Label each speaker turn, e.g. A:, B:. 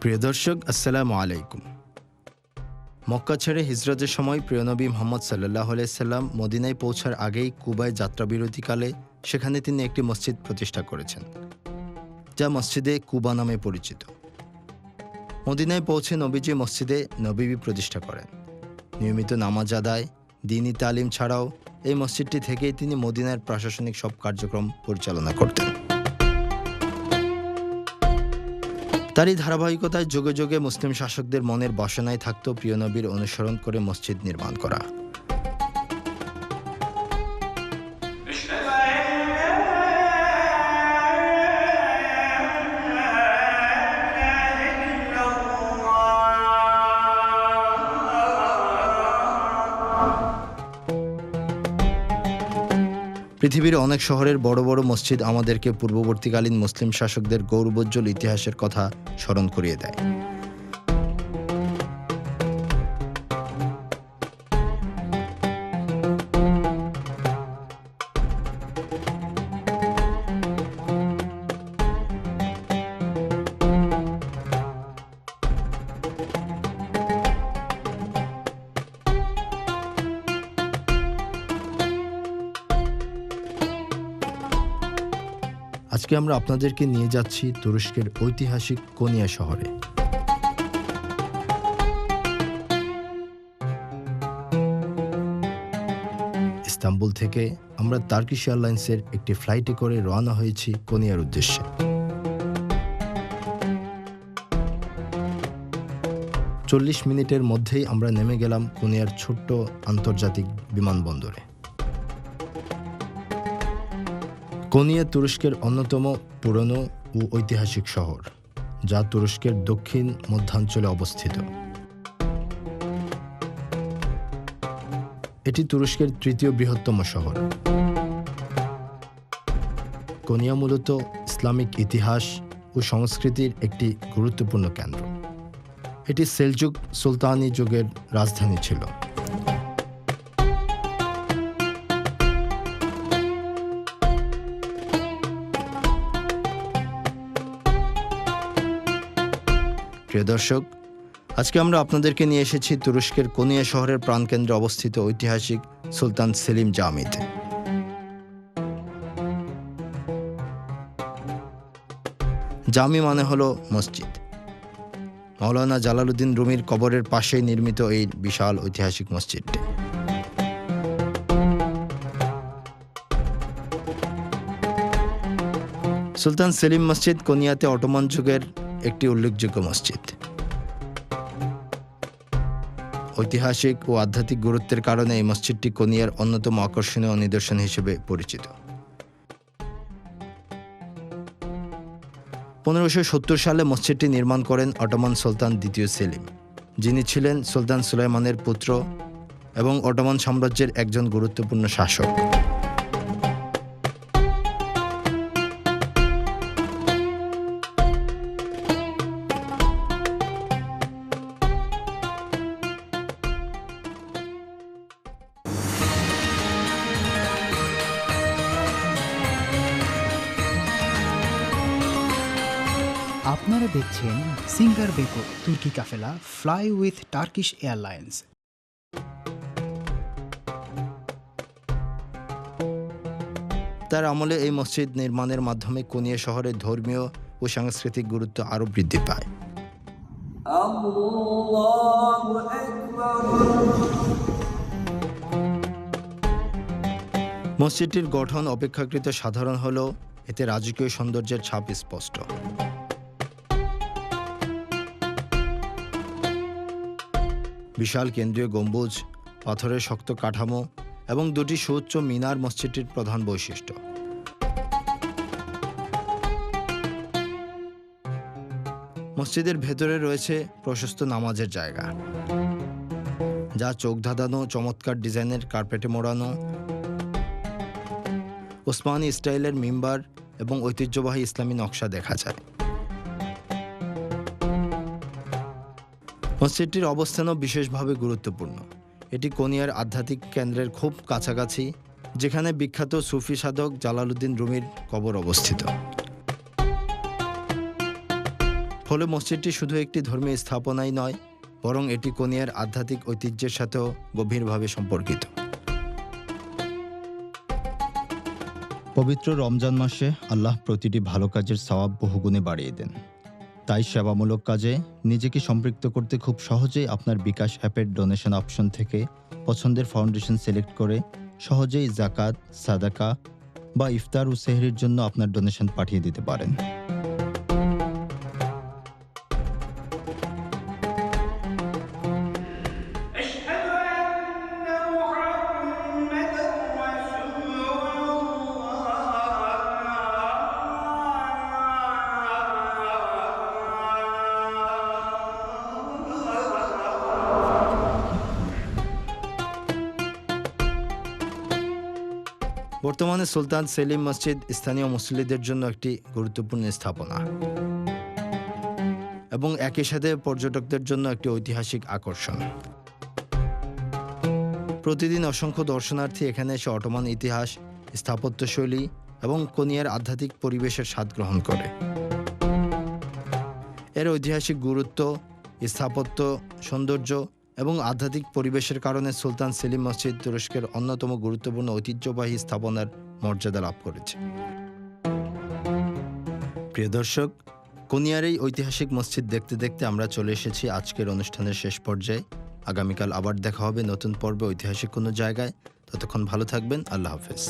A: প্রিয় দর্শক, আসসালামু আলাইকুম। মক্কা ছেড়ে হিজরতের সময় প্রিয় নবী মুহাম্মদ সাল্লাল্লাহু আলাইহি সাল্লাম মদিনায় পৌঁছার আগেই কুবায় যাত্রাবিরতিকালে সেখানে তিনি একটি মসজিদ প্রতিষ্ঠা করেছেন, যা মসজিদে কুবা নামে পরিচিত। মদিনায় পৌঁছে নবীজি মসজিদে নববী প্রতিষ্ঠা করেন। নিয়মিত নামাজ আদায়, দ্বীনি তালিম ছাড়াও এই মসজিদটি থেকেই তিনি মদিনার প্রশাসনিক সব কার্যক্রম পরিচালনা করতেন। তারই ধারাবাহিকতায় যুগে যুগে মুসলিম শাসকদের মনের বাসনায় থাকত প্রিয় নবীর অনুসরণ করে মসজিদ নির্মাণ করা। পৃথিবীর অনেক শহরের বড় বড় মসজিদ আমাদেরকে পূর্ববর্তীকালীন মুসলিম শাসকদের গৌরবোজ্জ্বল ইতিহাসের কথা স্মরণ করিয়ে দেয়। আজকে আমরা আপনাদেরকে নিয়ে যাচ্ছি তুরস্কের ঐতিহাসিক কোনিয়া শহরে। ইস্তাম্বুল থেকে আমরা টার্কিশ এয়ারলাইন্সের একটি ফ্লাইটে করে রওনা হয়েছি কোনিয়ার উদ্দেশ্যে। চল্লিশ মিনিটের মধ্যেই আমরা নেমে গেলাম কোনিয়ার ছোট্ট আন্তর্জাতিক বিমানবন্দরে। কোনিয়া তুরস্কের অন্যতম পুরনো ও ঐতিহাসিক শহর, যা তুরস্কের দক্ষিণ মধ্যাঞ্চলে অবস্থিত। এটি তুরস্কের তৃতীয় বৃহত্তম শহর। কোনিয়া মূলত ইসলামিক ইতিহাস ও সংস্কৃতির একটি গুরুত্বপূর্ণ কেন্দ্র। এটি সেলজুক সুলতানি যুগের রাজধানী ছিল। প্রিয় দর্শক, আজকে আমরা আপনাদেরকে নিয়ে এসেছি তুরস্কের কোনিয়া শহরের প্রাণকেন্দ্রে অবস্থিত ঐতিহাসিক সুলতান সেলিম জামিতে। জামি মানে হলো মসজিদ। মাওলানা জালালউদ্দিন রুমির কবরের পাশেই নির্মিত এই বিশাল ঐতিহাসিক মসজিদটি। সুলতান সেলিম মসজিদ কোনিয়াতে অটোমান যুগের একটি উল্লেখযোগ্য মসজিদ। ঐতিহাসিক ও আধ্যাত্মিক গুরুত্বের কারণে এই মসজিদটি কোনিয়ার অন্যতম আকর্ষণীয় নিদর্শন হিসেবে পরিচিত। 1570 সালে মসজিদটি নির্মাণ করেন অটোমান সুলতান দ্বিতীয় সেলিম, যিনি ছিলেন সুলতান সুলাইমানের পুত্র এবং অটোমান সাম্রাজ্যের একজন গুরুত্বপূর্ণ শাসক।
B: আপনারা দেখছেন সিঙ্গার বেকো তুর্কি কাফেলা ফ্লাই উইথ টার্কিশ এয়ারলাইন্স।
A: তার আমলে এই মসজিদ নির্মাণের মাধ্যমে কোনিয়া শহরের ধর্মীয় ও সাংস্কৃতিক গুরুত্ব আরও বৃদ্ধি পায়। মসজিদটির গঠন অপেক্ষাকৃত সাধারণ হলেও এতে রাজকীয় সৌন্দর্যের ছাপ স্পষ্ট। বিশাল কেন্দ্রীয় গম্বুজ, পাথরের শক্ত কাঠামো এবং দুটি সুউচ্চ মিনার মসজিদটির প্রধান বৈশিষ্ট্য। মসজিদের ভেতরে রয়েছে প্রশস্ত নামাজের জায়গা, যা চোখ ধাঁধানো চমৎকার ডিজাইনের কার্পেটে মোড়ানো। ওসমানী স্টাইলের মিম্বার এবং ঐতিহ্যবাহী ইসলামী নকশা দেখা যায়। মসজিদটির অবস্থানও বিশেষভাবে গুরুত্বপূর্ণ। এটি কোনিয়ার আধ্যাত্মিক কেন্দ্রের খুব কাছাকাছি, যেখানে বিখ্যাত সুফি সাধক জালালউদ্দিন রুমির কবর অবস্থিত। ফলে মসজিদটি শুধু একটি ধর্মীয় স্থাপনাই নয়, বরং এটি কোনিয়ার আধ্যাত্মিক ঐতিহ্যের সাথেও গভীরভাবে সম্পর্কিত। পবিত্র রমজান মাসে আল্লাহ প্রতিটি ভালো কাজের সওয়াব বহুগুণে বাড়িয়ে দেন। তাই সেবামূলক কাজে নিজেকে সম্পৃক্ত করতে খুব সহজেই আপনার বিকাশ অ্যাপের ডোনেশন অপশন থেকে পছন্দের ফাউন্ডেশন সিলেক্ট করে সহজেই জাকাত, সাদাকা বা ইফতার ও সেহরির জন্য আপনার ডোনেশন পাঠিয়ে দিতে পারেন। বর্তমানে সুলতান সেলিম মসজিদ স্থানীয় মুসল্লিদের জন্য একটি গুরুত্বপূর্ণ স্থাপনা এবং একই সাথে পর্যটকদের জন্য একটি ঐতিহাসিক আকর্ষণ। প্রতিদিন অসংখ্য দর্শনার্থী এখানে এসে অটোমান ইতিহাস, স্থাপত্যশৈলী এবং কোনিয়ার আধ্যাত্মিক পরিবেশের স্বাদ গ্রহণ করে। এর ঐতিহাসিক গুরুত্ব, স্থাপত্য সৌন্দর্য এবং আধ্যাত্মিক পরিবেশের কারণে সুলতান সেলিম মসজিদ তুরস্কের অন্যতম গুরুত্বপূর্ণ ঐতিহ্যবাহী স্থাপনার মর্যাদা লাভ করেছে। প্রিয় দর্শক, কোনিয়ার এই ঐতিহাসিক মসজিদ দেখতে দেখতে আমরা চলে এসেছি আজকের অনুষ্ঠানের শেষ পর্যায়ে। আগামীকাল আবার দেখা হবে নতুন পর্বে ঐতিহাসিক কোনো জায়গায়। ততক্ষণ ভালো থাকবেন। আল্লাহ হাফেজ।